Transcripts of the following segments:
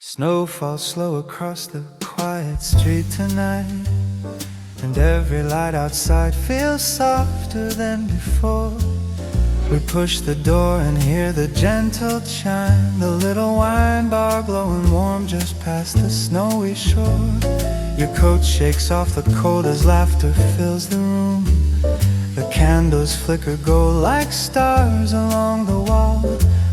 Snow falls slow across the quiet street tonight, and every light outside feels softer than before. We push the door and hear the gentle chime, the little wine bar glowing warm just past the snowy shore. Your coat shakes off the cold as laughter fills the room. The candles flicker gold like stars along the wall.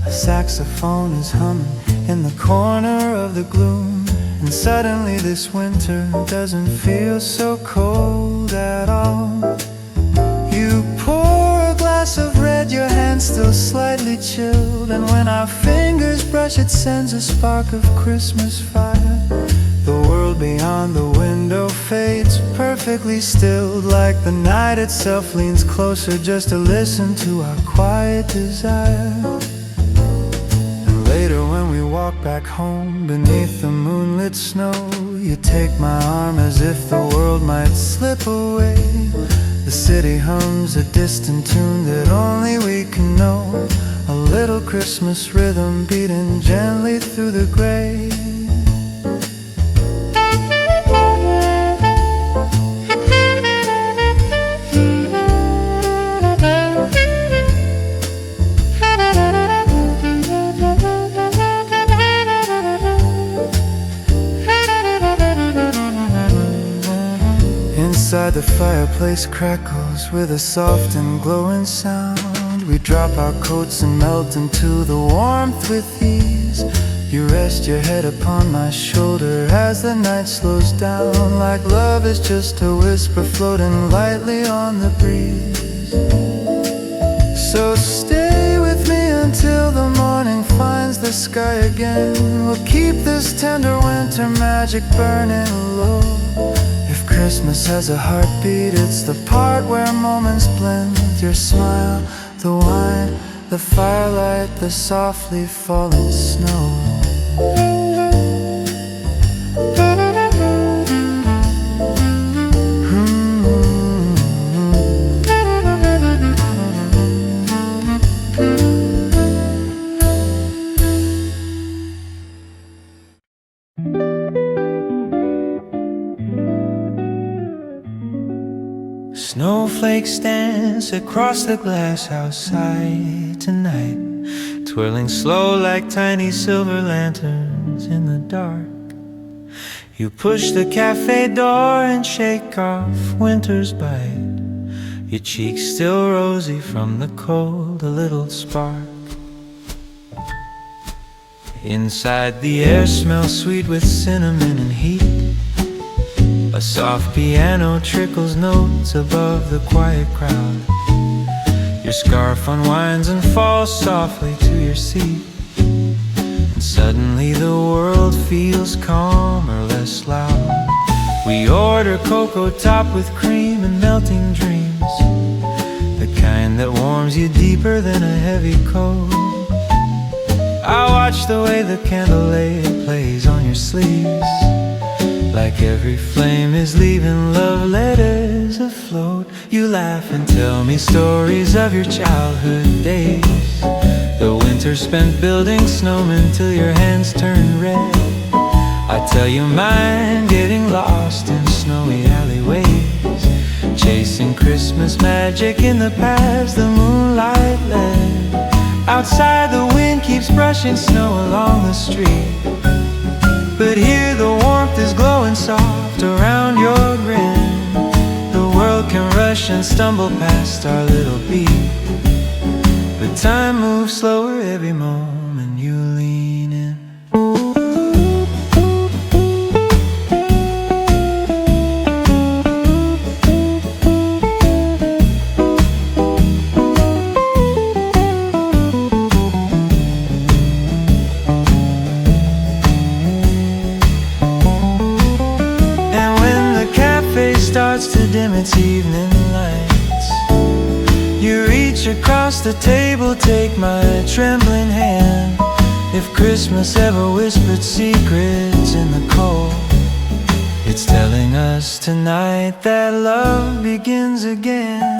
A saxophone is humming in the corner of the gloom. And suddenly this winter doesn't feel so cold at all. You pour a glass of red, your hand still slightly chilled, and when our fingers brush it sends a spark of Christmas fire. The world beyond the window fades perfectly stilled, like the night itself leans closer just to listen to our quiet desire. And later when we walk back home beneath the moonlit snow, you take my arm as if the world might slip away. The city hums a distant tune that only we can know, a little Christmas rhythm beating gently through the gray. Inside the fireplace crackles with a soft and glowing sound. We drop our coats and melt into the warmth with ease. You rest your head upon my shoulder as the night slows down, like love is just a whisper floating lightly on the breeze. So stay with me until the morning finds the sky again. We'll keep this tender winter magic burning low. Christmas has a heartbeat, it's the part where moments blend. Your smile, the wine, the firelight, the softly falling snow. Snowflakes dance across the glass outside tonight, twirling slow like tiny silver lanterns in the dark. You push the cafe door and shake off winter's bite, your cheeks still rosy from the cold, a little spark. Inside the air smells sweet with cinnamon and heat. A soft piano trickles notes above the quiet crowd. Your scarf unwinds and falls softly to your seat, and suddenly the world feels calmer, less loud. We order cocoa topped with cream and melting dreams, the kind that warms you deeper than a heavy coat. I watch the way the candlelight plays on your sleeves, like every flame is leaving love letters afloat. You laugh and tell me stories of your childhood days, the winter spent building snowmen till your hands turn red. I tell you mine, getting lost in snowy alleyways, chasing Christmas magic in the past the moonlight led. Outside the wind keeps brushing snow along the street, but here the warmth is glowing soft around your grin. The world can rush and stumble past our little beat, but time moves slower every moment you lean in. Starts to dim its evening lights, you reach across the table, take my trembling hand. If Christmas ever whispered secrets in the cold, it's telling us tonight that love begins again.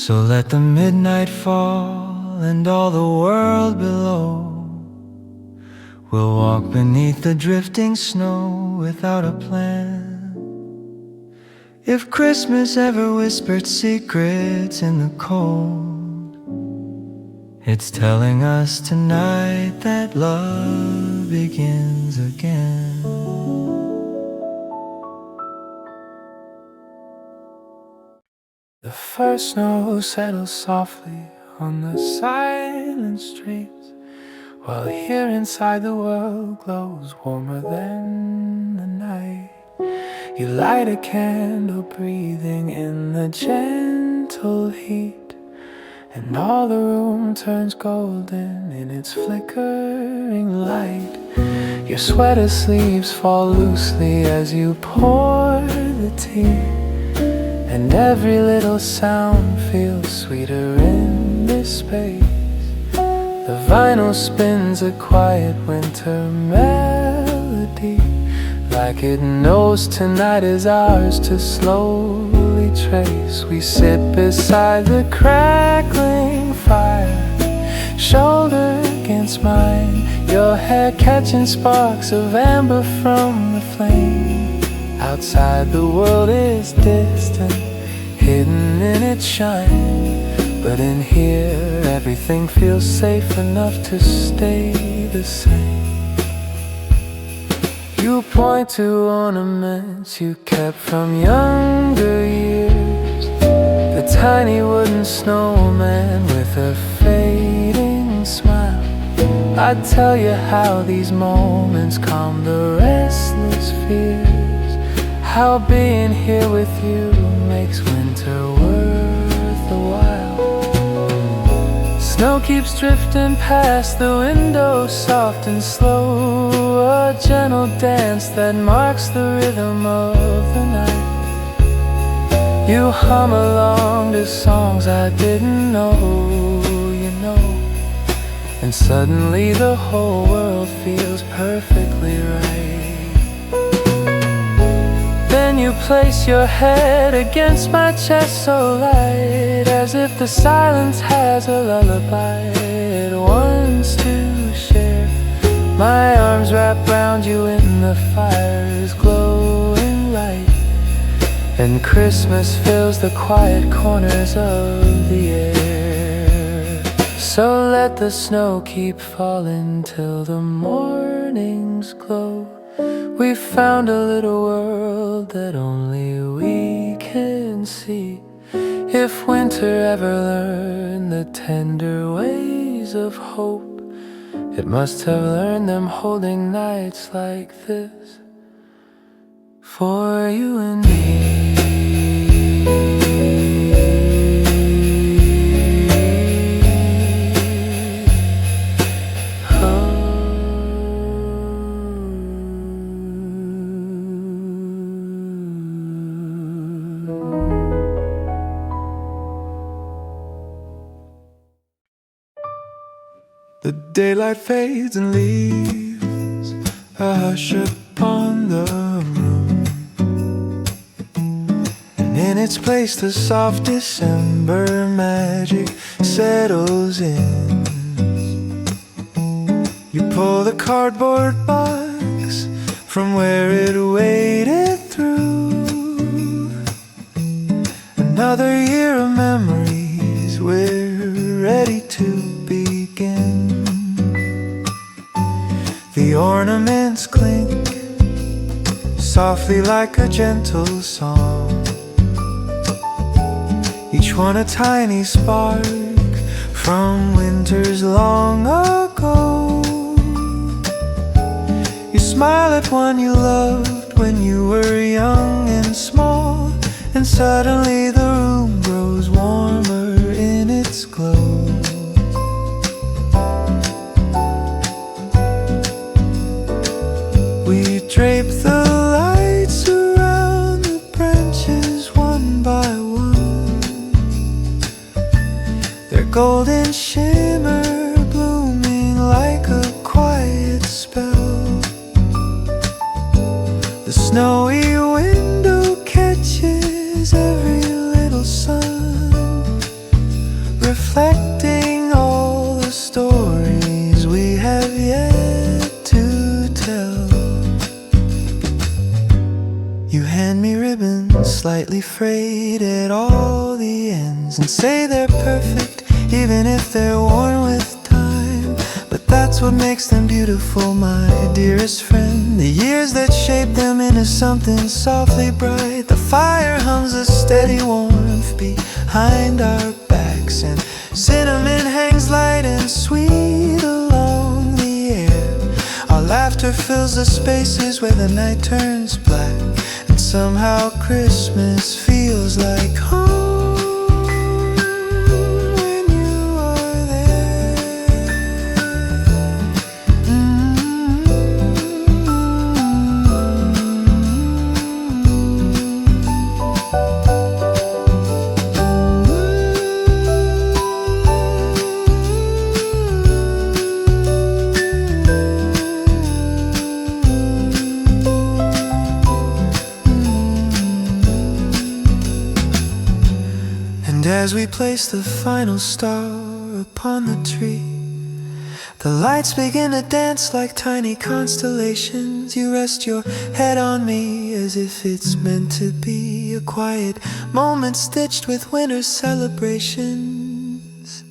So let the midnight fall and all the world below. We'll walk beneath the drifting snow without a plan. If Christmas ever whispered secrets in the cold, it's telling us tonight that love begins again. The first snow settles softly on the silent streets, while here inside the world glows warmer than the night. You light a candle, breathing in the gentle heat, and all the room turns golden in its flickering light. Your sweater sleeves fall loosely as you pour the tea, and every little sound feels sweeter in this space. The vinyl spins a quiet winter melody, like it knows tonight is ours to slowly trace. We sit beside the crackling fire, shoulder against mine, your hair catching sparks of amber from the flame. Outside the world is distant, hidden in its shine, but in here everything feels safe enough to stay the same. You point to ornaments you kept from younger years, the tiny wooden snowman with a fading smile. I'd tell you how these moments calm the restless fears, how being here with you makes winter worth the while. Snow keeps drifting past the window, soft and slow, a gentle dance that marks the rhythm of the night. You hum along to songs I didn't know, you know, and suddenly the whole world feels perfectly right. Then you place your head against my chest so light, as if the silence has a lullaby it wants to share. My arms wrap round you in the fire's glowing light, and Christmas fills the quiet corners of the air. So let the snow keep falling till the morning's glow. We found a little world that only we can see. If winter ever learned the tender ways of hope, it must have learned them holding nights like this for you and me. The daylight fades and leaves a hush upon the room, and in its place the soft December magic settles in. You pull the cardboard box from where it waited through. Another year of memories, we're ready to begin. The ornaments clink softly like a gentle song, each one a tiny spark from winters long ago. You smile at one you loved when you were young and small, and suddenly the room grows warmer in its glow. We drape the lights around the branches one by one, their golden shimmer blooming like a quiet spell. The snowy window catches every little sun, slightly frayed at all the ends, and say they're perfect even if they're worn with time. But that's what makes them beautiful, my dearest friend. The years that shape them into something softly bright. The fire hums a steady warmth behind our backs, and cinnamon hangs light and sweet along the air. Our laughter fills the spaces where the night turns black, and somehow Christmas feels like home. As we place the final star upon the tree, the lights begin to dance like tiny constellations. You rest your head on me as if it's meant to be a quiet moment stitched with winter celebrations.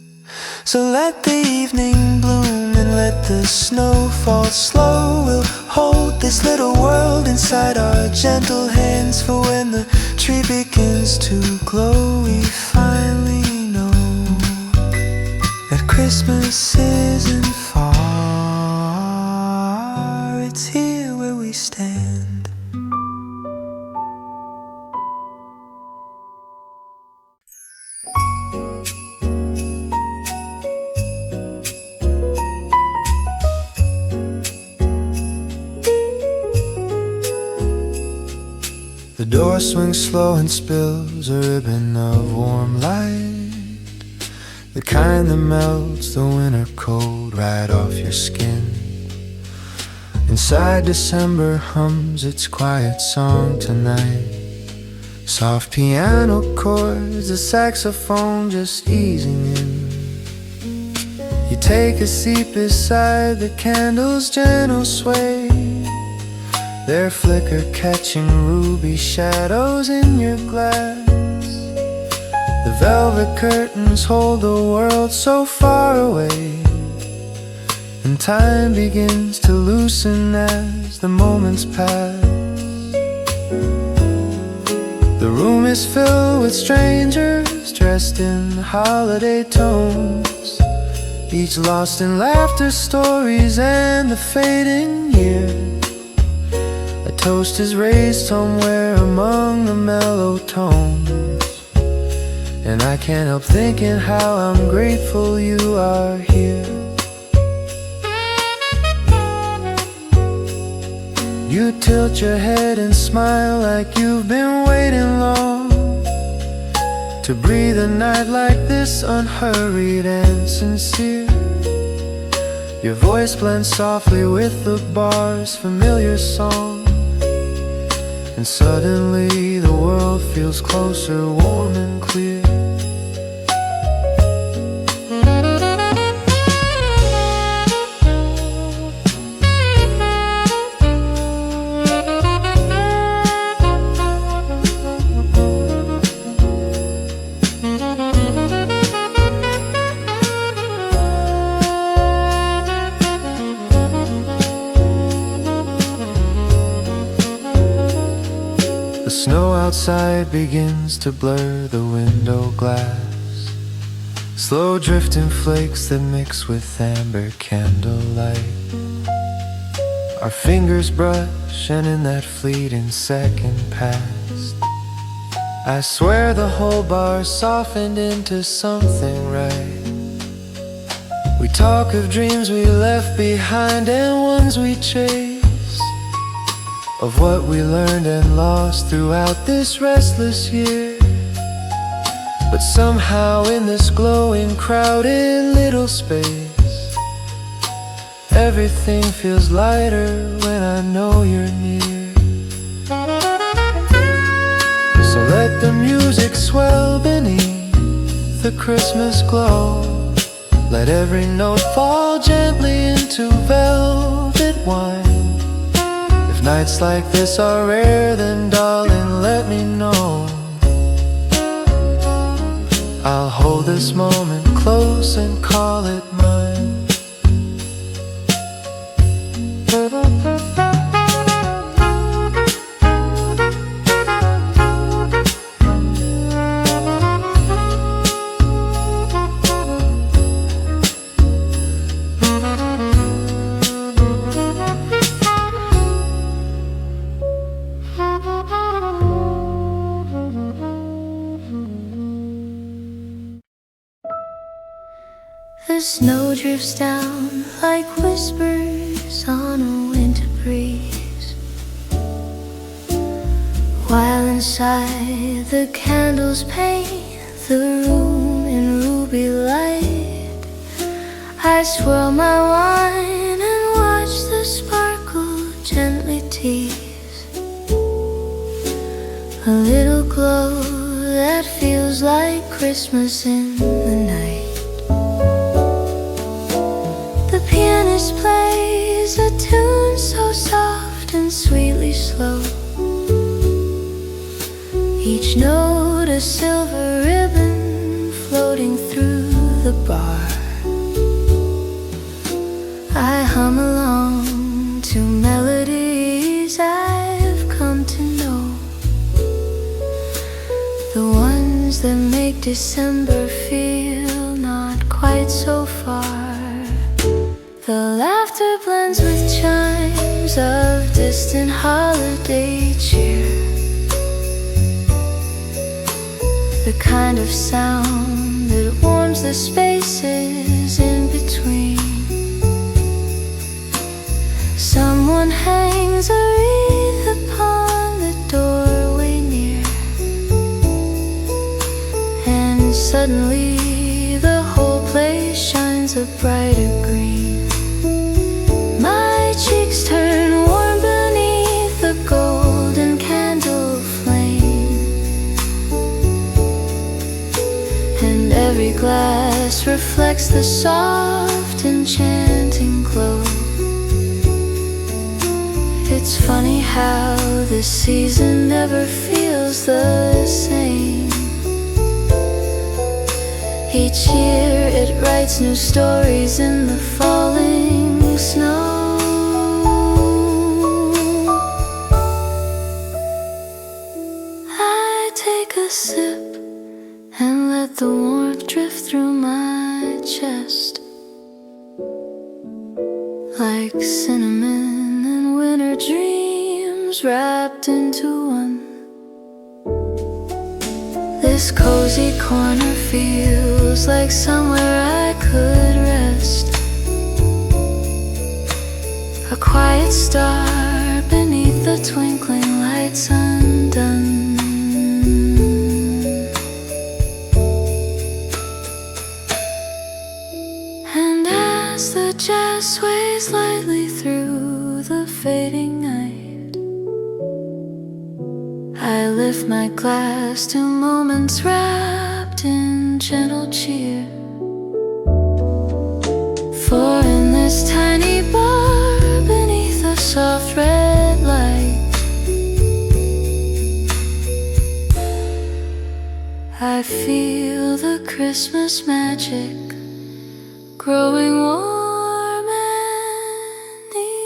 So let the evening bloom and let the snow fall slow. We'll hold this little world inside our gentle hands, for when the tree begins to glow, we finally know that Christmas isn't far. It's here where we stand. The door swings slow and spills a ribbon of warm light, the kind that melts the winter cold right off your skin. Inside, December hums its quiet song tonight. Soft piano chords, the saxophone just easing in. You take a seat beside the candle's gentle sway, their flicker catching ruby shadows in your glass. The velvet curtains hold the world so far away, and time begins to loosen as the moments pass. The room is filled with strangers dressed in holiday tones, each lost in laughter, stories, and the fading years. A toast is raised somewhere among the mellow tones, and I can't help thinking how I'm grateful you are here. You tilt your head and smile like you've been waiting long to breathe a night like this, unhurried and sincere. Your voice blends softly with the bar's familiar song, and suddenly the world feels closer, warm and clear. The snow outside begins to blur the window glass, slow drifting flakes that mix with amber candlelight. Our fingers brush, and in that fleeting second past, I swear the whole bar softened into something right. We talk of dreams we left behind and ones we chased, of what we learned and lost throughout this restless year. But somehow in this glowing, crowded little space, everything feels lighter when I know you're near. So let the music swell beneath the Christmas glow, let every note fall gently into velvet wine. If nights like this are rare, then darling, let me know. I'll hold this moment close and call it mine. The snow drifts down like whispers on a winter breeze, while inside the candles paint the room in ruby light. I swirl my wine and watch the sparkle gently tease a little glow that feels like Christmas in the night. The pianist plays a tune so soft and sweetly slow, each note a silver ribbon floating through the bar. I hum along to melodies I've come to know, the ones that make December feel not quite so far. The laughter blends with chimes of distant holiday cheer, the kind of sound that warms the spaces in between. Someone hangs a wreath upon the doorway near, and suddenly the whole place shines a brighter green. My cheeks turn warm beneath the golden candle flame, and every glass reflects the soft enchanting glow. It's funny how this season never feels the same. Each year it writes new stories in the falling snow. I take a sip and let the warmth drift through my chest, like cinnamon and winter dreams wrapped into one. This cozy corner feels like somewhere I could rest, a quiet star beneath the twinkling lights undone. And as the jazz sways lightly through the fading night, I lift my glass to moments wrapped in gentle cheer. For in this tiny bar beneath a soft red light, I feel the Christmas magic growing warm and near.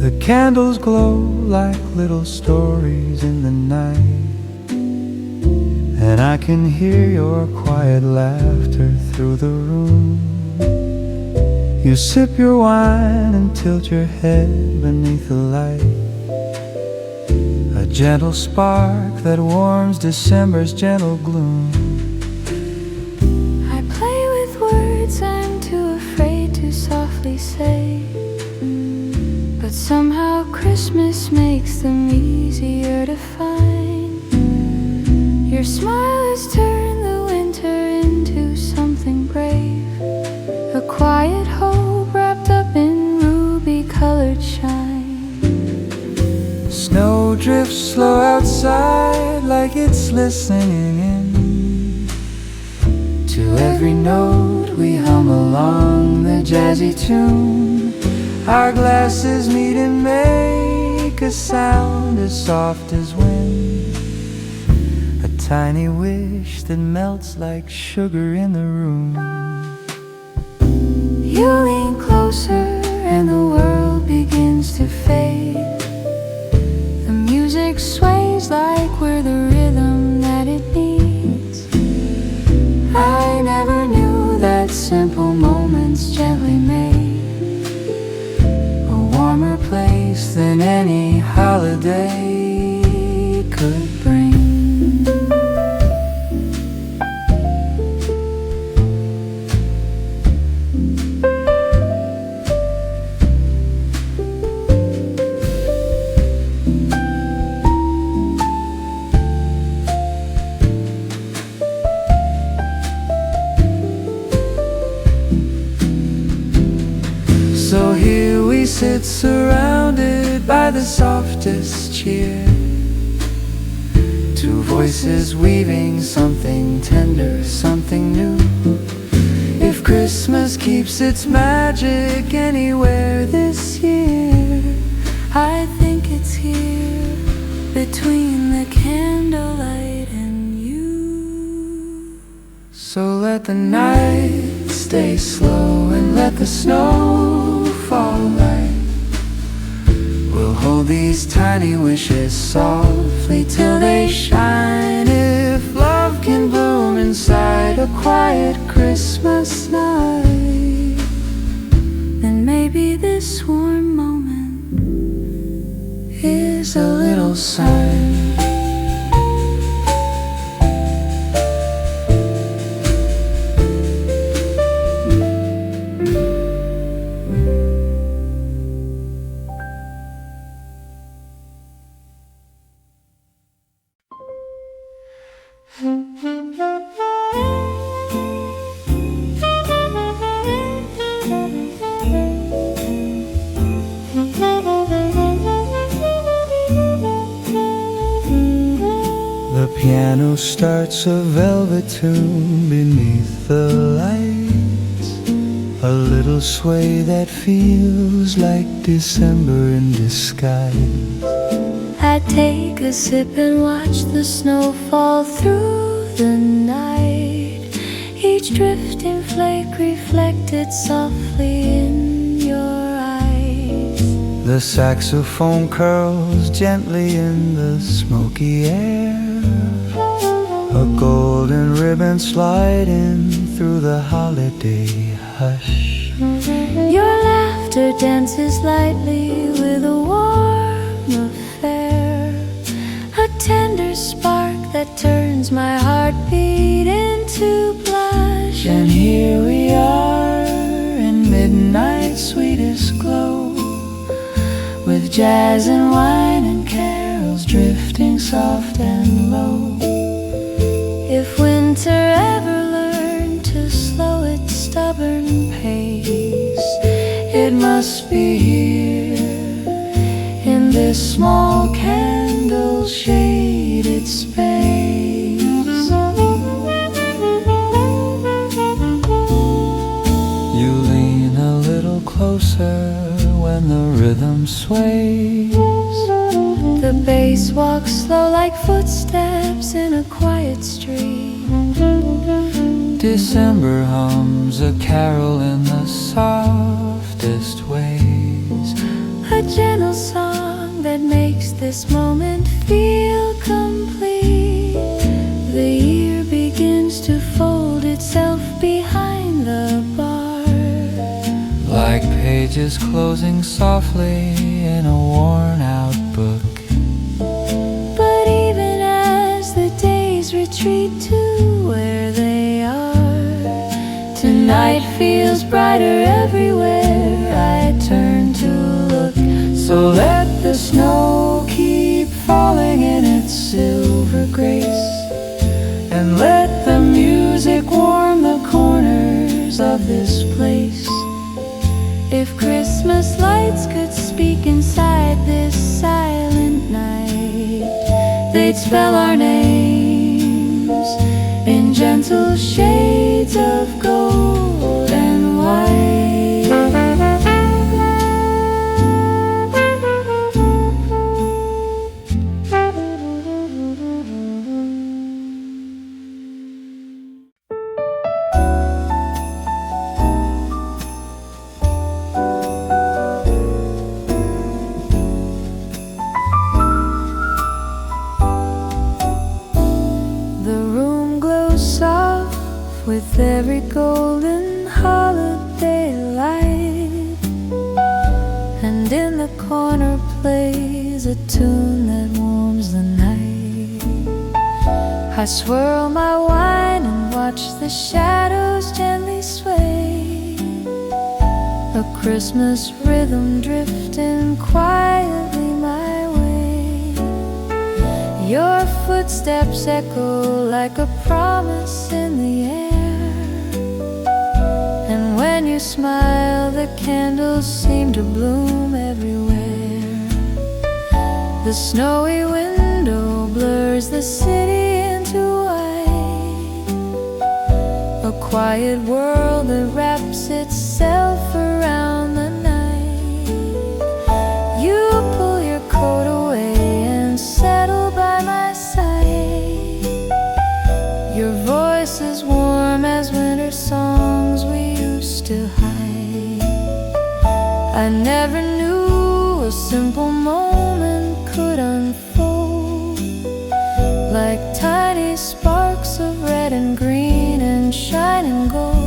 The candles glow like little stories in the night, and I can hear your quiet laughter through the room. You sip your wine and tilt your head beneath the light, a gentle spark that warms December's gentle gloom. I play with words I'm too afraid to softly say, but somehow Christmas makes them easier to find. Your smile has turned the winter into something quiet hope wrapped up in ruby-colored shine. Snow drifts slow outside like it's listening in to every note we hum along the jazzy tune. Our glasses meet and make a sound as soft as wind, a tiny wish that melts like sugar in the room. You lean closer and the world begins to fade. The music sways like we're the rhythm that it needs. I never knew that simple moments gently made a warmer place than any holiday could bring. So here we sit surrounded by the softest cheer, two voices weaving something tender, something new. If Christmas keeps its magic anywhere this year, I think it's here between the candlelight and you. so let the night stay slow and let the snow fall light. We'll hold these tiny wishes softly till they shine. If love can bloom inside a quiet Christmas night, Then maybe this warm moment is a little sign. The piano starts a velvet tune beneath the lights, a little sway that feels like December in disguise. I take a sip and watch the snow fall through the night, each drifting flake reflected softly in your eyes. The saxophone curls gently in the smoky air, a golden ribbon sliding through the holiday hush. Your laughter dances lightly with a warm affair, a tender spark that turns my heartbeat into blush. And here we are in midnight's sweetest glow, with jazz and wine and carols drifting soft and low. If winter ever learned to slow its stubborn pace, It must be here in this small candle shaded space. You lean a little closer when the rhythm sways. the bass walks slow like footsteps in a quiet street. December hums a carol in the softest ways, A gentle song that makes this moment feel complete. The year begins to fold itself behind the bar, like pages closing softly in a worn-out book. but even as the days retreat to where they are, tonight feels brighter everywhere I turn to look. So let the snow keep falling in its silver grace, and let the music warm the corners of this place. If Christmas lights could speak inside this silent night, they'd spell our names in gentle shades of gold and white. With every golden holiday light, and in the corner plays a tune that warms the night. I swirl my wine and watch the shadows gently sway, a Christmas rhythm drifting quietly my way. Your footsteps echo like a promise in the air. When you smile, the candles seem to bloom everywhere. The snowy window blurs the city into white, a quiet world that wraps itself around the night. You pull your coat away and settle by my side. Your voice is warm as winter songs we to hide. I never knew a simple moment could unfold like tiny sparks of red and green and shining gold.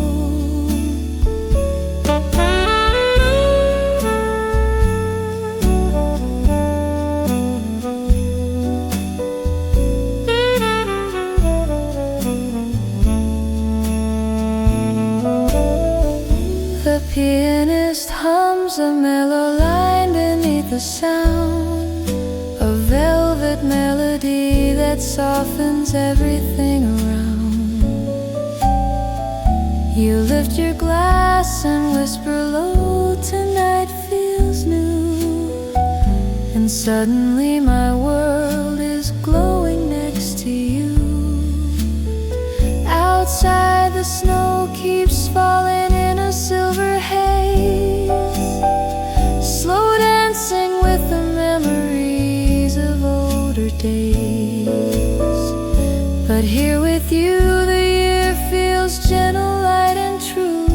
The pianist hums a mellow line beneath the sound, a velvet melody that softens everything around. You lift your glass and whisper low, tonight feels new. And suddenly my world is glowing next to you. Outside the snow keeps falling in a silver haze, slow dancing with the memories of older days. But here with you the year feels gentle, light and true,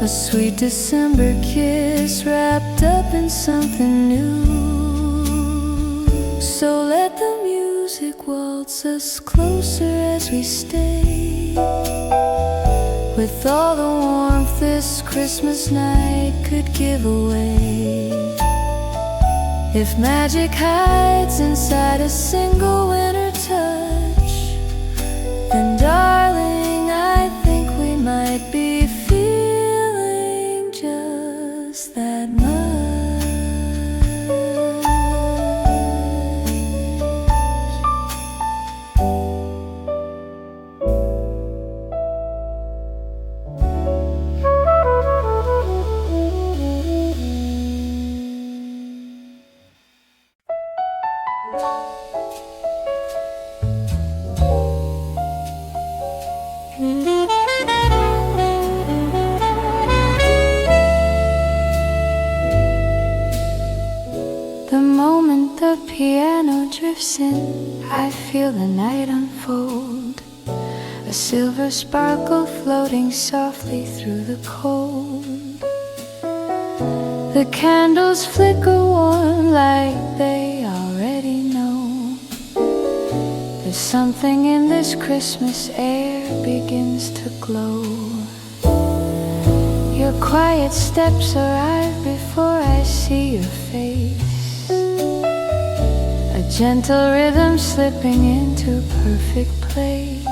a sweet December kiss wrapped up in something new. So let the music waltz us closer as we stay, with all the warmth this Christmas night could give away. If magic hides inside a single winter touch, then darling, I think we might be feeling just that much. The piano drifts in, I feel the night unfold, a silver sparkle floating softly through the cold. The candles flicker warm like they already know. There's something in this Christmas air begins to glow. Your quiet steps arrive before I see your face, a gentle rhythm slipping into perfect place.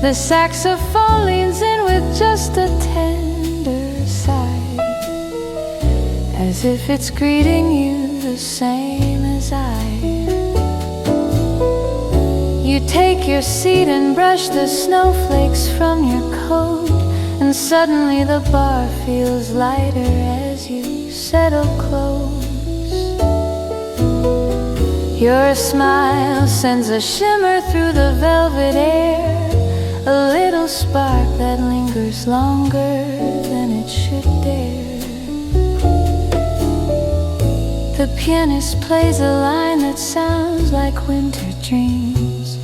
The saxophone leans in with just a tender sigh, as if it's greeting you the same as I. You take your seat and brush the snowflakes from your coat, and suddenly the bar feels lighter as you settle close. Your smile sends a shimmer through the velvet air, a little spark that lingers longer than it should dare. The pianist plays a line that sounds like winter dreams,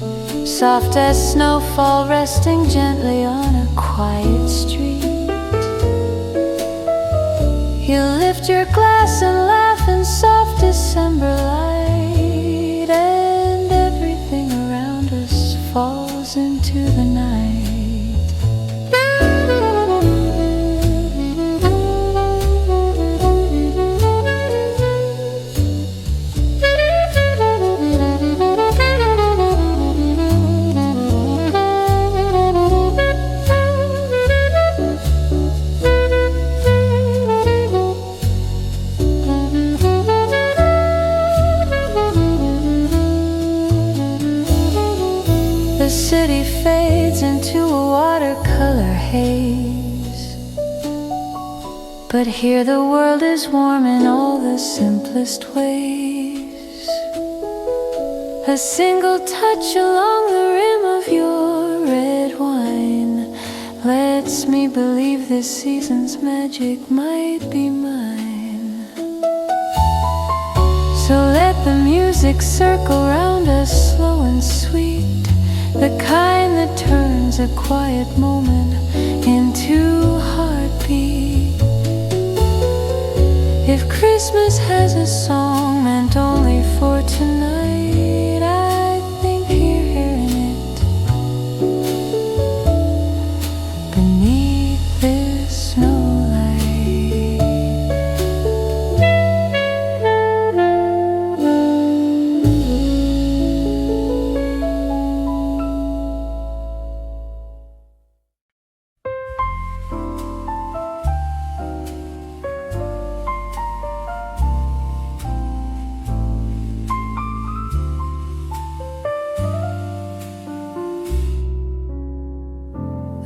soft as snowfall resting gently on a quiet street. You lift your glass and laugh in soft December light, and everything around us falls into the night. The city fades into a watercolor haze, but here the world is warm in all the simplest ways. A single touch along the rim of your red wine lets me believe this season's magic might be mine. So let the music circle round us slow and sweet, the kind that turns a quiet moment into a heartbeat. If Christmas has a song meant only for tonight, I think you're hearing it beneath this snowlight.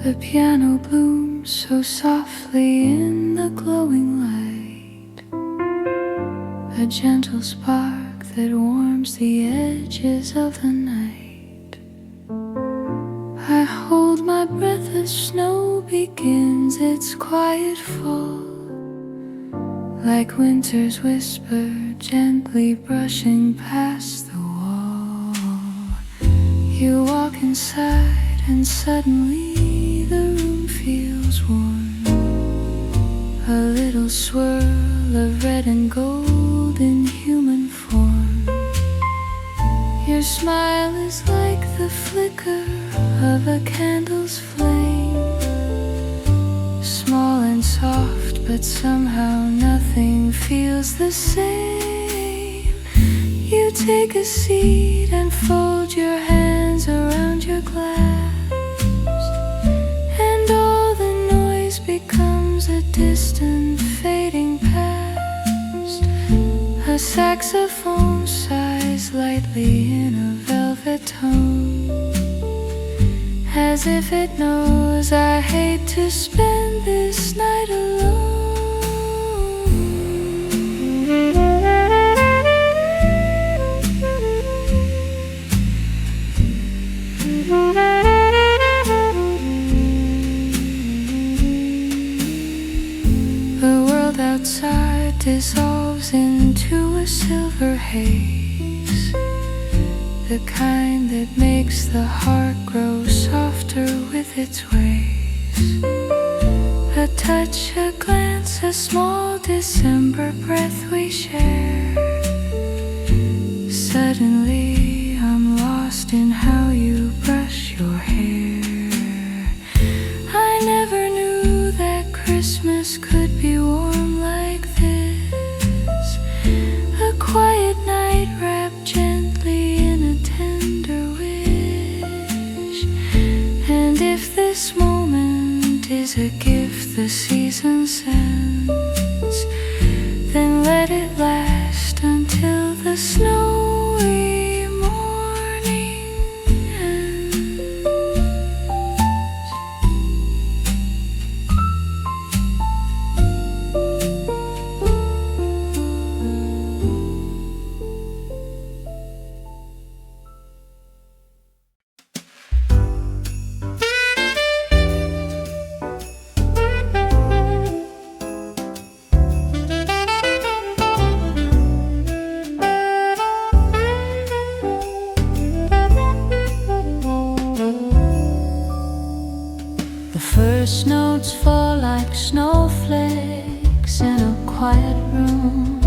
The piano blooms so softly in the glowing light, a gentle spark that warms the edges of the night. I hold my breath as snow begins its quiet fall, like winter's whisper gently brushing past the wall. You walk inside and suddenly the room feels warm, a little swirl of red and gold in human form. Your smile is like the flicker of a candle's flame, small and soft, but somehow nothing feels the same. You take a seat and fold your hands around your glass, becomes a distant fading past. A saxophone sighs lightly in a velvet tone, as if it knows I hate to spend this night alone. Outside dissolves into a silver haze, the kind that makes the heart grow softer with its waves. A touch, a glance, a small December breath we share. Suddenly I'm lost in how you brush your hair. I never knew that Christmas could be warm like this, a quiet night wrapped gently in a tender wish. And if this moment is a gift the season sends, then let it last until the snowy morning The first notes fall like snowflakes in a quiet room.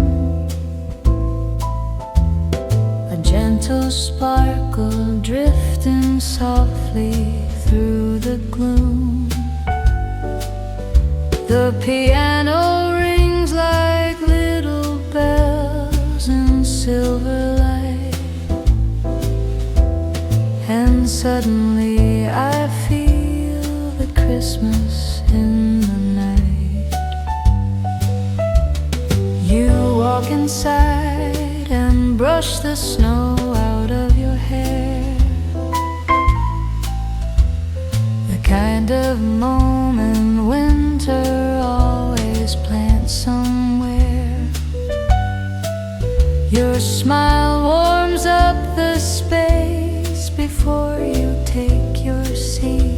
A gentle sparkle drifting softly through the gloom. The piano rings like little bells in silver light, and suddenly I feel the Christmas in the night. You walk inside and brush the snow out of your hair, the kind of moment winter always plants somewhere. Your smile warms up the space before you take your seat.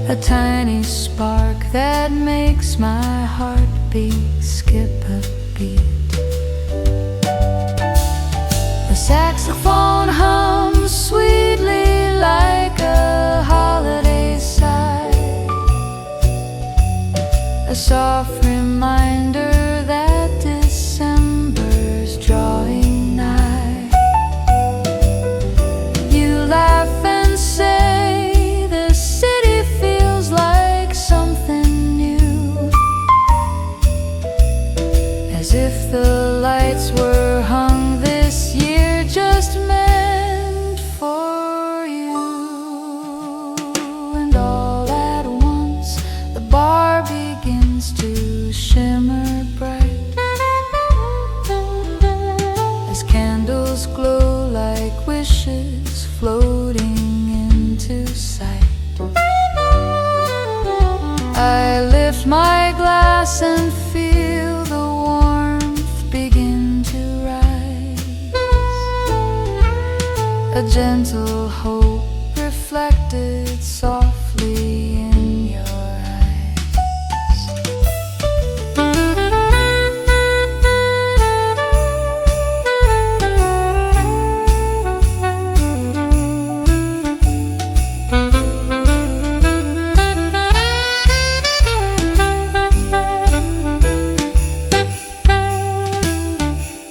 A tiny spark that makes my heartbeat skip a beat. The saxophone hums sweetly like a holiday sigh, a soft reminder that December's drawing nigh. You laugh and say the city feels like something new, as if the lights were hung this year just meant for you. And all at once the bar begins to shimmer bright, as candles glow like wishes floating into sight. I lift my glass and feel the warmth begin to rise, a gentle hope reflected softly in your eyes.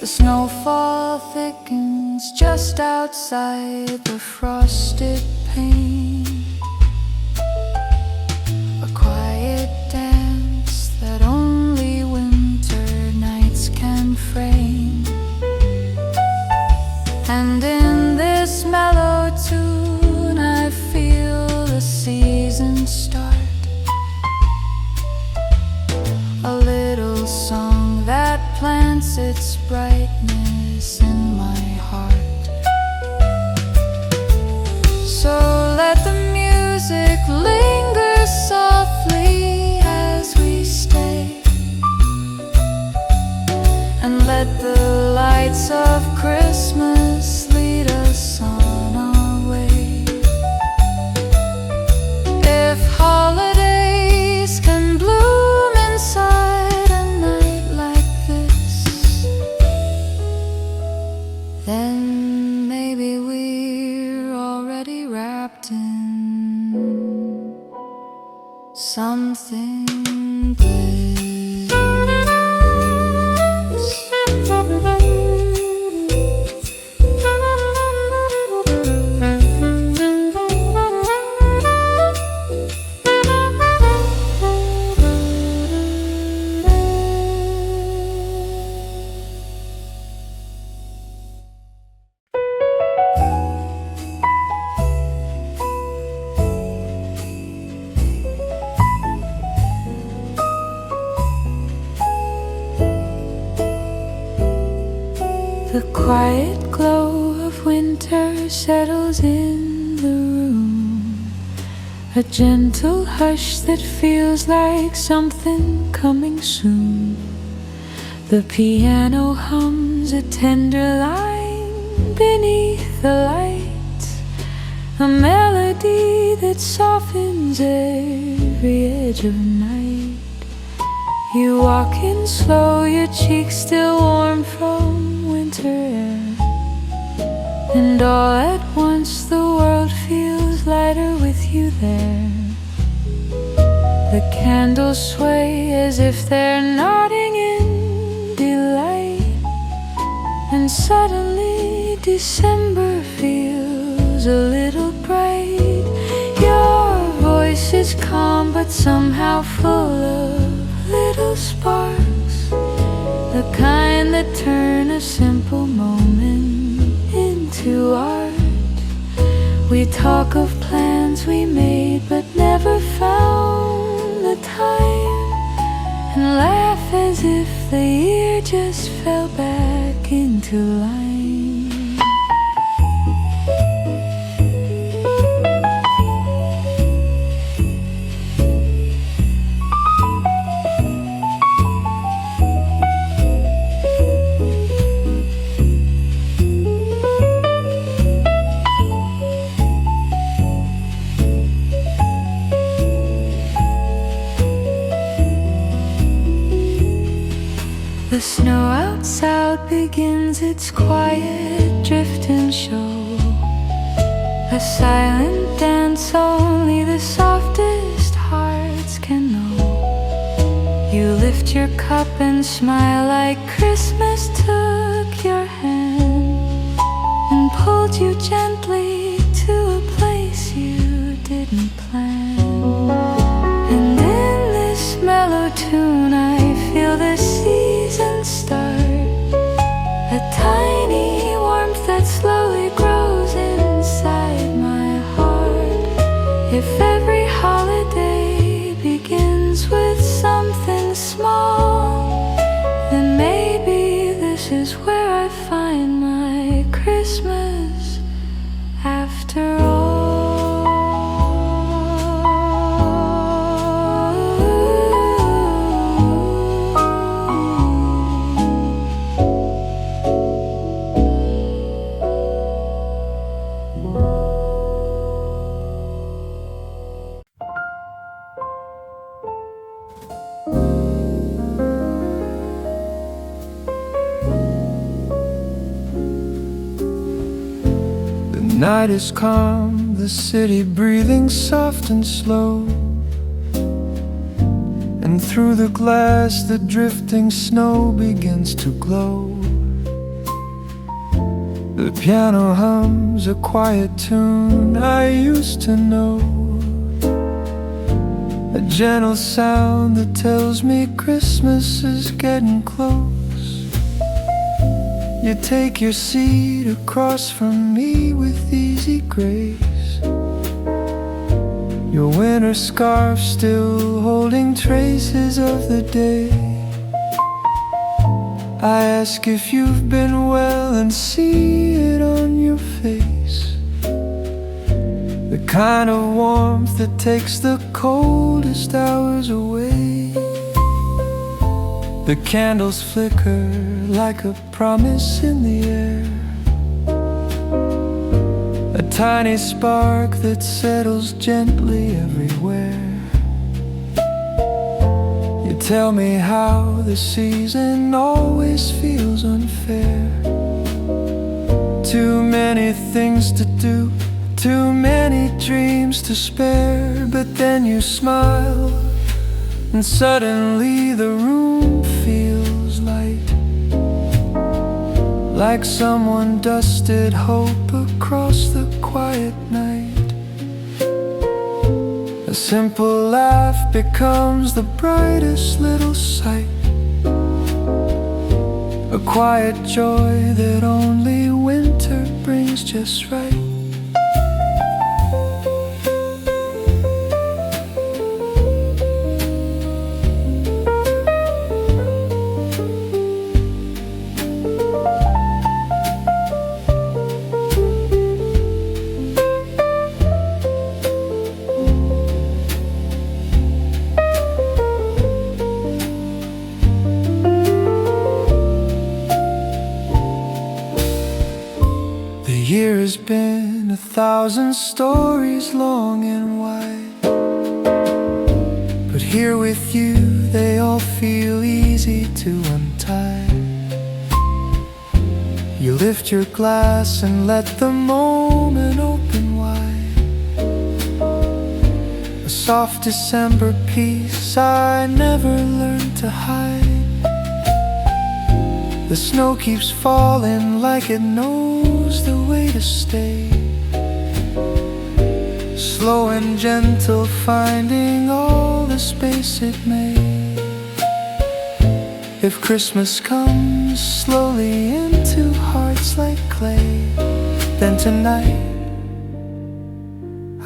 The snowfall thickens just outside the frosted pane, a quiet dance that only winter nights can frame. And in this mellow tune I feel the season start, a little song that plants its brightness in my heart. So let the music linger softly as we stay, and let the lights of Christmas lead us on our way. If holidays can bloom inside a night like this, then maybe we're already wrapped in something bliss. The quiet glow of winter settles in the room, a gentle hush that feels like something coming soon. The piano hums a tender line beneath the lights, a melody that softens every edge of night. You walk in slow, your cheeks still warm from winter air, and all at once the world feels lighter with you. there. The candles sway as if they're nodding in delight, and suddenly December feels a little bright. Your voice is calm but somehow full of little sparks, the kind that turn a simple moment into art. We talk of plans we made but never found the time, and laugh as if the year just fell back into line. The snow outside begins its quiet drifting show, a silent dance only the softest hearts can know. You lift your cup and smile like Christmas took your hand and pulled you gently to a place you didn't plan. And in this mellow tune I feel the season start, a tiny warmth that slowly grows inside my heart. If every holiday begins with something small, then maybe this is where I find my Christmas after all. The night is calm, the city breathing soft and slow, and through the glass the drifting snow begins to glow. The piano hums a quiet tune I used to know, a gentle sound that tells me Christmas is getting close. You take your seat across from me with easy grace, your winter scarf still holding traces of the day. I ask if you've been well and see it on your face, the kind of warmth that takes the coldest hours away. The candles flicker like a promise in the air, a tiny spark that settles gently everywhere. You tell me how the season always feels unfair. Too many things to do, too many dreams to spare. But then you smile and suddenly the room feels light, like someone dusted hope across the quiet night. A simple laugh becomes the brightest little sight, a quiet joy that only winter brings just right. The year has been 1,000 stories long and wide, but here with you they all feel easy to untie. You lift your glass and let the moment open wide, a soft December peace I never learned to hide. The snow keeps falling like it knows the way to stay, slow and gentle, finding all the space it made. If Christmas comes slowly into hearts like clay, then tonight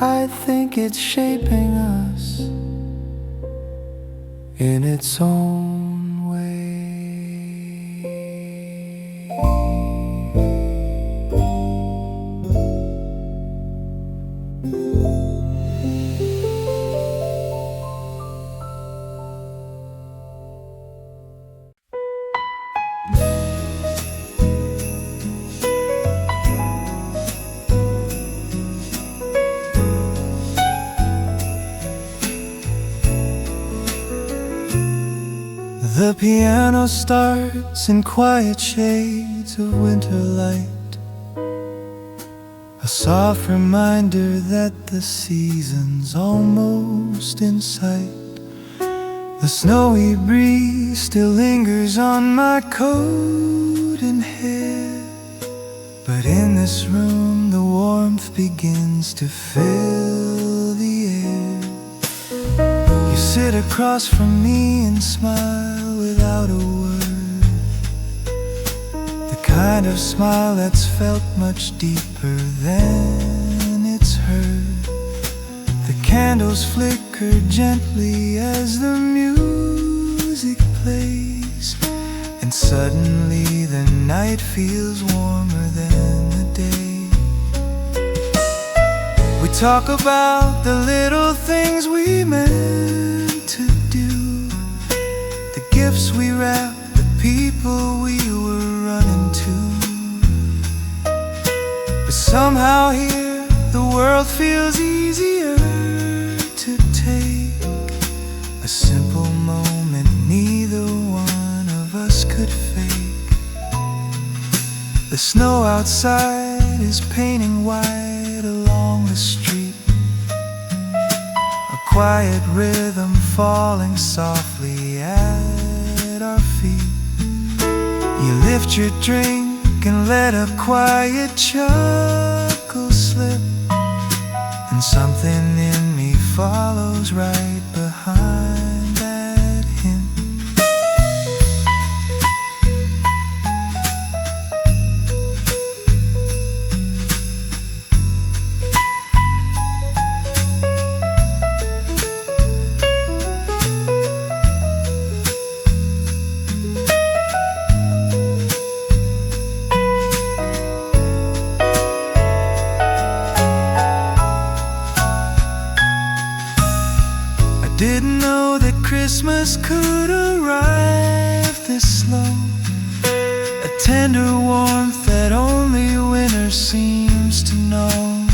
I think it's shaping us in its own way. The piano starts in quiet shades of winter light, a soft reminder that the season's almost in sight. The snowy breeze still lingers on my coat and hair, but in this room the warmth begins to fill the air. You sit across from me and smile without a word, the kind of smile that's felt much deeper than it's heard. The candles flicker gently as the music plays, and suddenly the night feels warmer than the day. We talk about the little things we meant to do, the gifts we wrapped, the people we were running to. But somehow here the world feels easier to take, a simple moment neither one of us could fake. The snow outside is painting white along the street, a quiet rhythm falling softly at our feet. You lift your drink and let a quiet chuckle slip, and something in me follows right behind that hint. Didn't know that Christmas could arrive this slow, a tender warmth that only winter seems to know.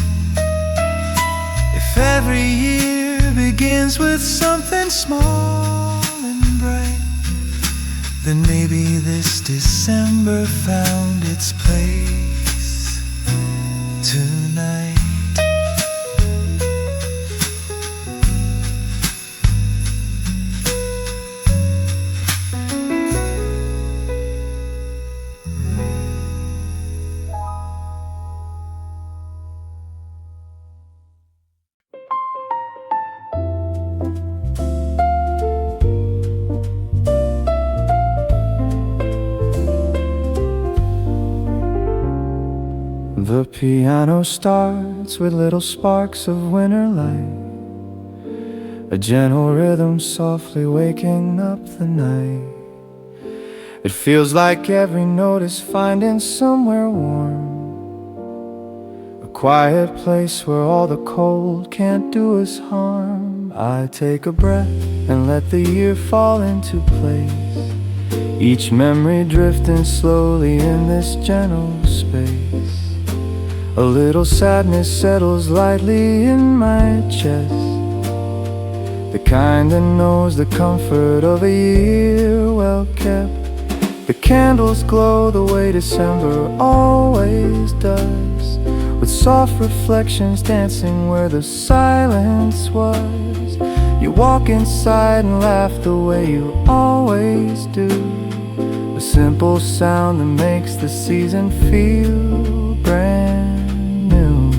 If every year begins with something small and bright, then maybe this December found its place tonight. The piano starts with little sparks of winter light, a gentle rhythm softly waking up the night. It feels like every note is finding somewhere warm, a quiet place where all the cold can't do us harm. I take a breath and let the year fall into place, each memory drifting slowly in this gentle space. A little sadness settles lightly in my chest, the kind that knows the comfort of a year well kept. The candles glow the way December always does, with soft reflections dancing where the silence was. You walk inside and laugh the way you always do, a simple sound that makes the season feel brand new.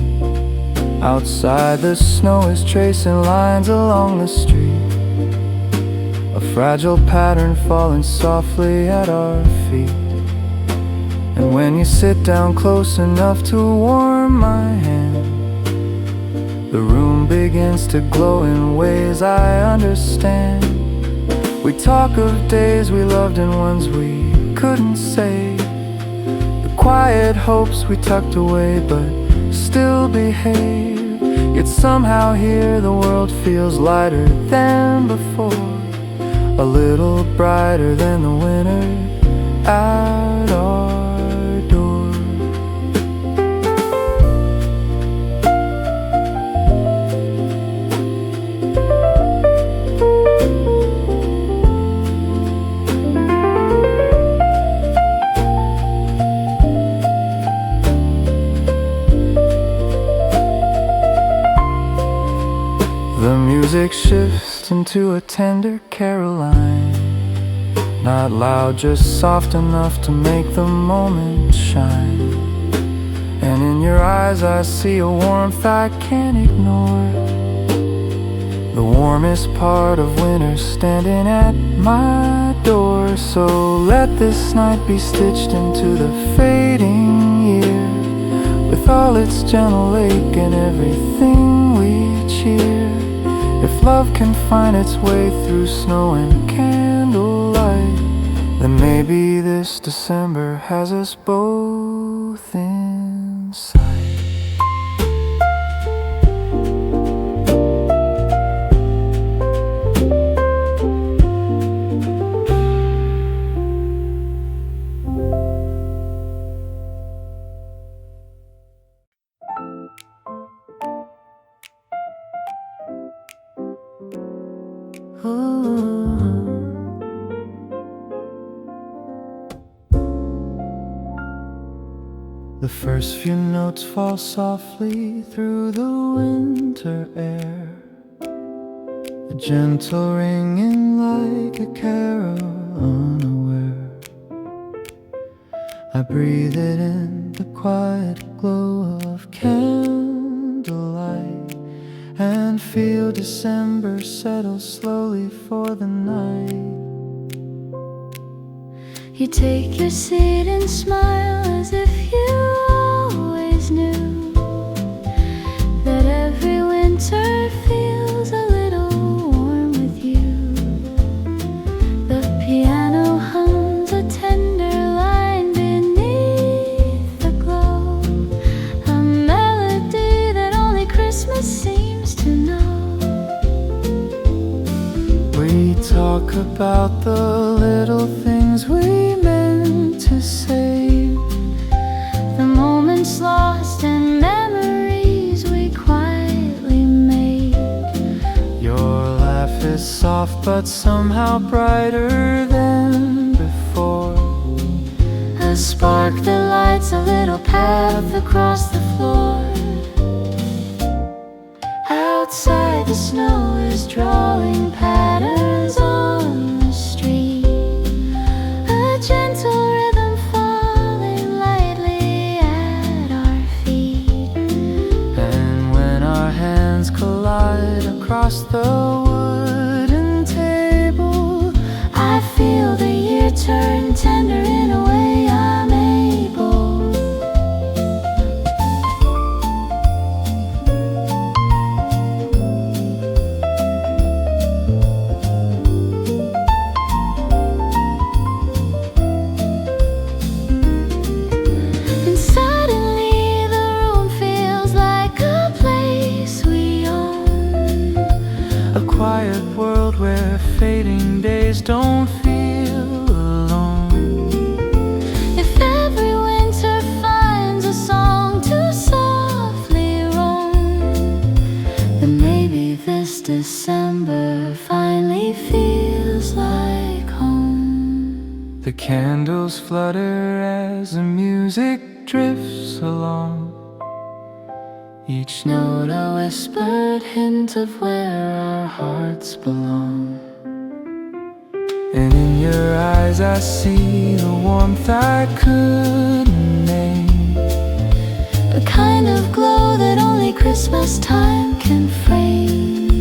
Outside the snow is tracing lines along the street, a fragile pattern falling softly at our feet. And when you sit down close enough to warm my hand, the room begins to glow in ways I understand. We talk of days we loved and ones we couldn't say, the quiet hopes we tucked away but still behave. Yet somehow here the world feels lighter than before, a little brighter than the winter at our door. The music shifts into a tender caroline, not loud, just soft enough to make the moment shine. And in your eyes I see a warmth I can't ignore, the warmest part of winter standing at my door. So let this night be stitched into the fading year, with all its gentle ache and everything we cheer. If love can find its way through snow and candlelight, then maybe this December has us both in sight. The first few notes fall softly through the winter air, a gentle ringing like a carol unaware. I breathe it in, the quiet glow of candlelight, and feel December settle slowly for the night. You take your seat and smile as if you always knew that every winter feels a little warm with you. The piano hums a tender line beneath the glow, a melody that only Christmas seems to know. We talk about the little things we meant to say, the moments lost and memories we quietly made. Your laugh is soft but somehow brighter than before, A spark that lights a little path across the floor. Outside the snow is drawing patterns on the street, a gentle rhythm falling lightly at our feet. and when our hands collide across the wooden table, I feel the year turn tender in a way I'm able. And suddenly the room feels like a place we own, a quiet world where fading days don't feel alone. If every winter finds a song to softly roam, then maybe this December finally feels like home. The candles flutter as the music drifts along, Each note a whispered hint of where our hearts belong. And in your eyes I see the warmth I couldn't name. The kind of glow that only Christmas time can frame.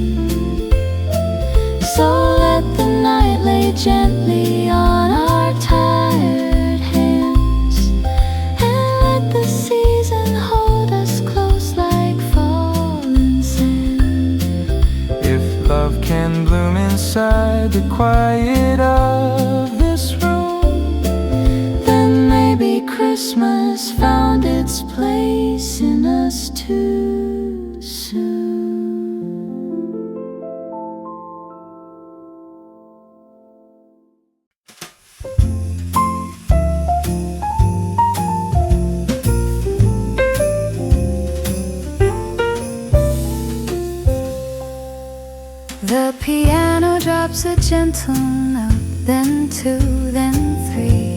So let the night lay gently on our tired hands, and let the season hold us close like fallen sand. If love can bloom inside the quiet of this room, then maybe Christmas found its place in us too soon. The piano drops a gentle note, then two, then three.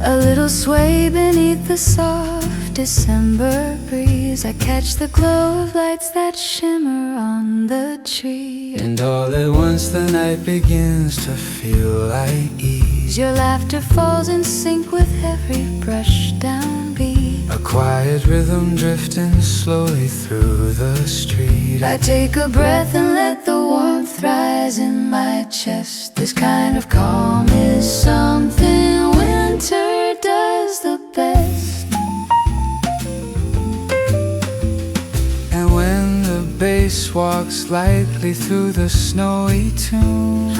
A little sway beneath the soft December breeze. I catch the glow of lights that shimmer on the tree. and all at once the night begins to feel like ease. Your laughter falls in sync with every brushed down beat. A quiet rhythm drifting slowly through the street. I take a breath and let the warmth rise in my chest. This kind of calm is something winter does the best. And when the bass walks lightly through the snowy tune,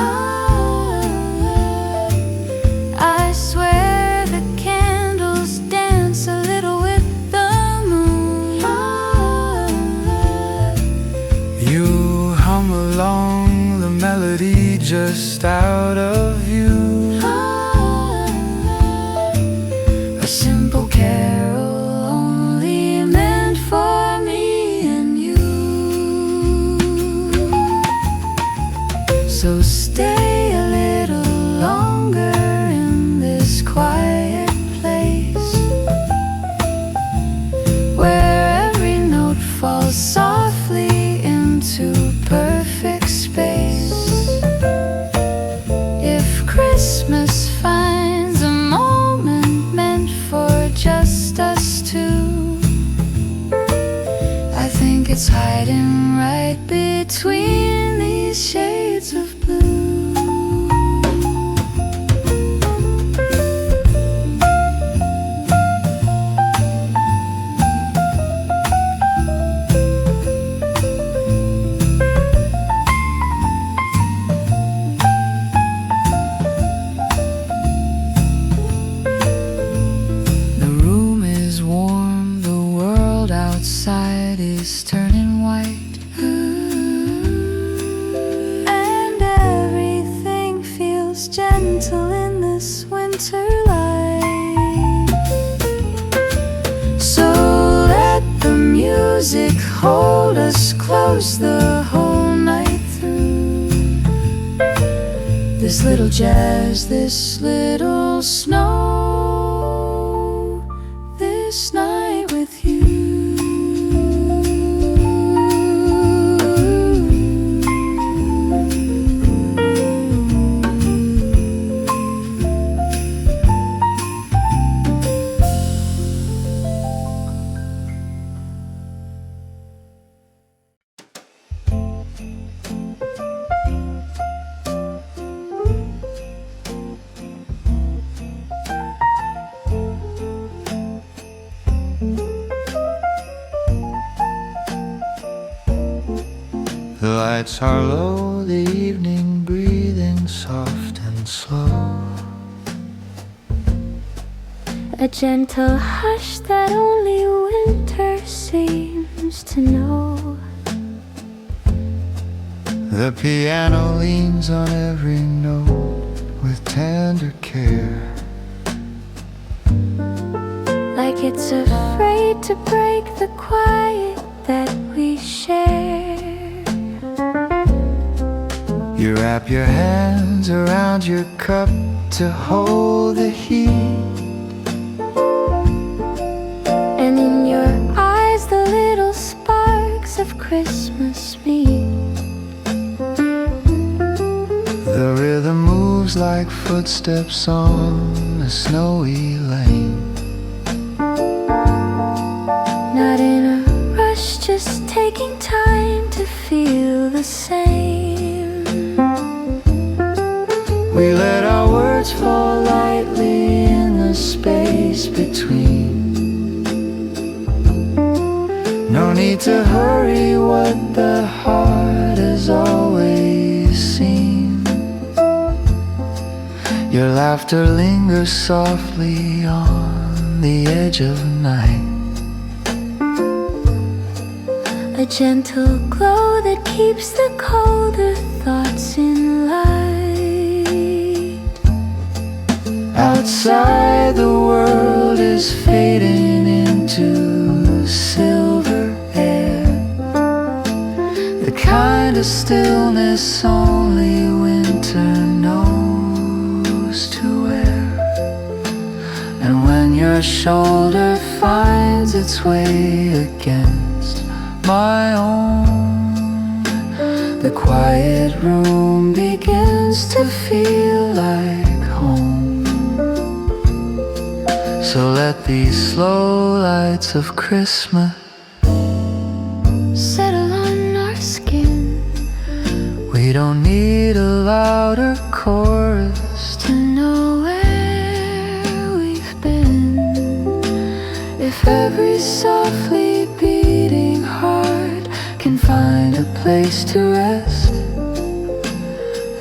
I swear the candles dance a little with the moon. you hum along the melody just out of view. A simple carol only meant for me and you. So stay a little longer in this quiet place, where every note falls softly into perfect space. If Christmas finds a moment meant for just us two, I think it's hiding right between these shades of blue. The room is warm, the world outside is turning white. And everything feels gentle in this winter light. So let the music hold us close the whole night through. This little jazz, this little snow, this night with you. The lights are low, the evening breathing soft and slow. A gentle hush that only winter seems to know. The piano leans on every note with tender care. Like it's afraid to break the quiet that we share. You wrap your hands around your cup to hold the heat. footsteps on a snowy lane. Not in a rush, just taking time to feel the same. We let our words fall lightly in the space between. No need to hurry what the heart has always seen. Your laughter lingers softly on the edge of night. A gentle glow that keeps the colder thoughts in light. Outside the world is fading into silver air, the kind of stillness only winter knows to wear. And when your shoulder finds its way against my own, the quiet room begins to feel like home. So let these slow lights of Christmas Settle on our skin. We don't need a louder chorus To know where we've been. if every softly beating heart can find a place to rest.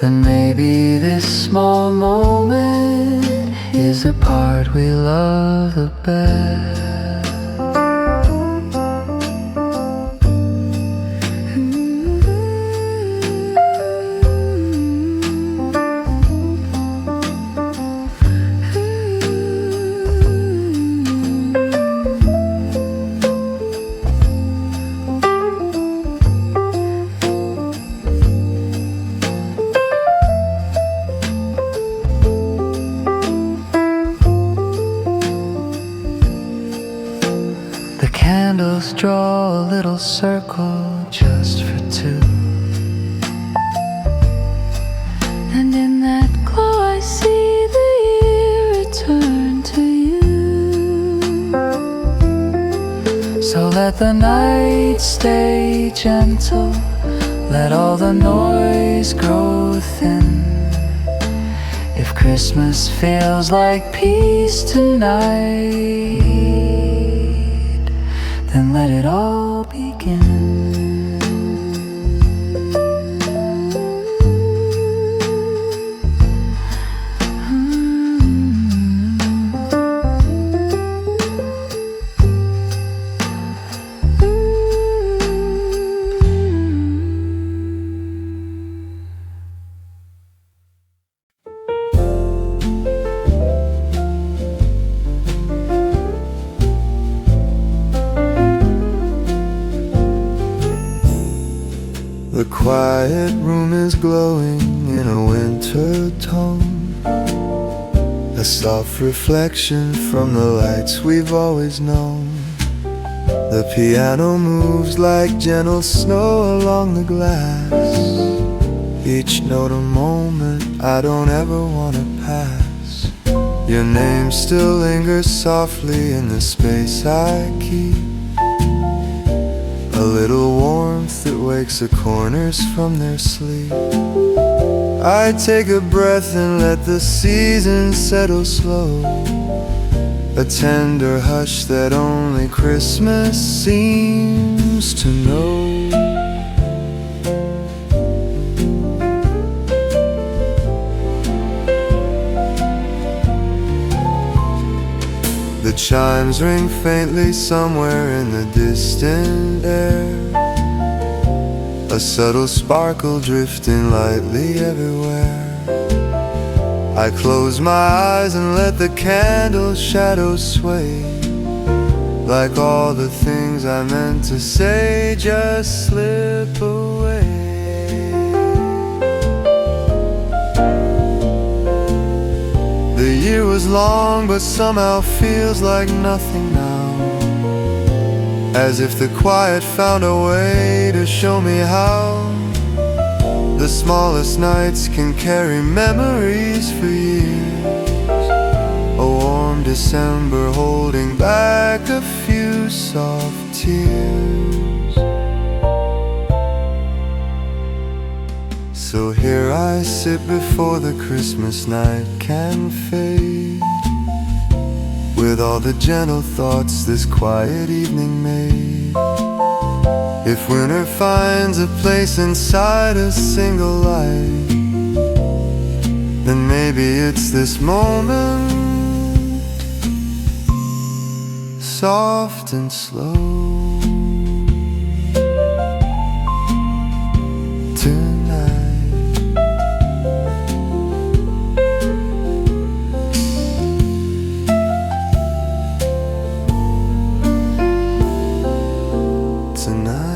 Then maybe this small moment is the part we love the best. Candles draw a little circle just for two. And in that glow I see the year return to you. So let the night stay gentle, let all the noise grow thin. If Christmas feels like peace tonight, then let it all begin. The quiet room is glowing in a winter tone, a soft reflection from the lights we've always known. The piano moves like gentle snow along the glass, each note a moment I don't ever want to pass. Your name still lingers softly in the space I keep, a little warmth that wakes the corners from their sleep. I take a breath and let the seasons settle slow, a tender hush that only Christmas seems to know. The chimes ring faintly somewhere in the distant air, a subtle sparkle drifting lightly everywhere. I close my eyes and let the candle's shadows sway, like all the things I meant to say just slip away. The year was long but somehow feels like nothing now, as if the quiet found a way to show me how the smallest nights can carry memories for years. December, holding back a few soft tears. So here I sit before the Christmas night can fade, with all the gentle thoughts this quiet evening made. If winter finds a place inside a single light, then maybe it's this moment, soft and slow, tonight. Tonight.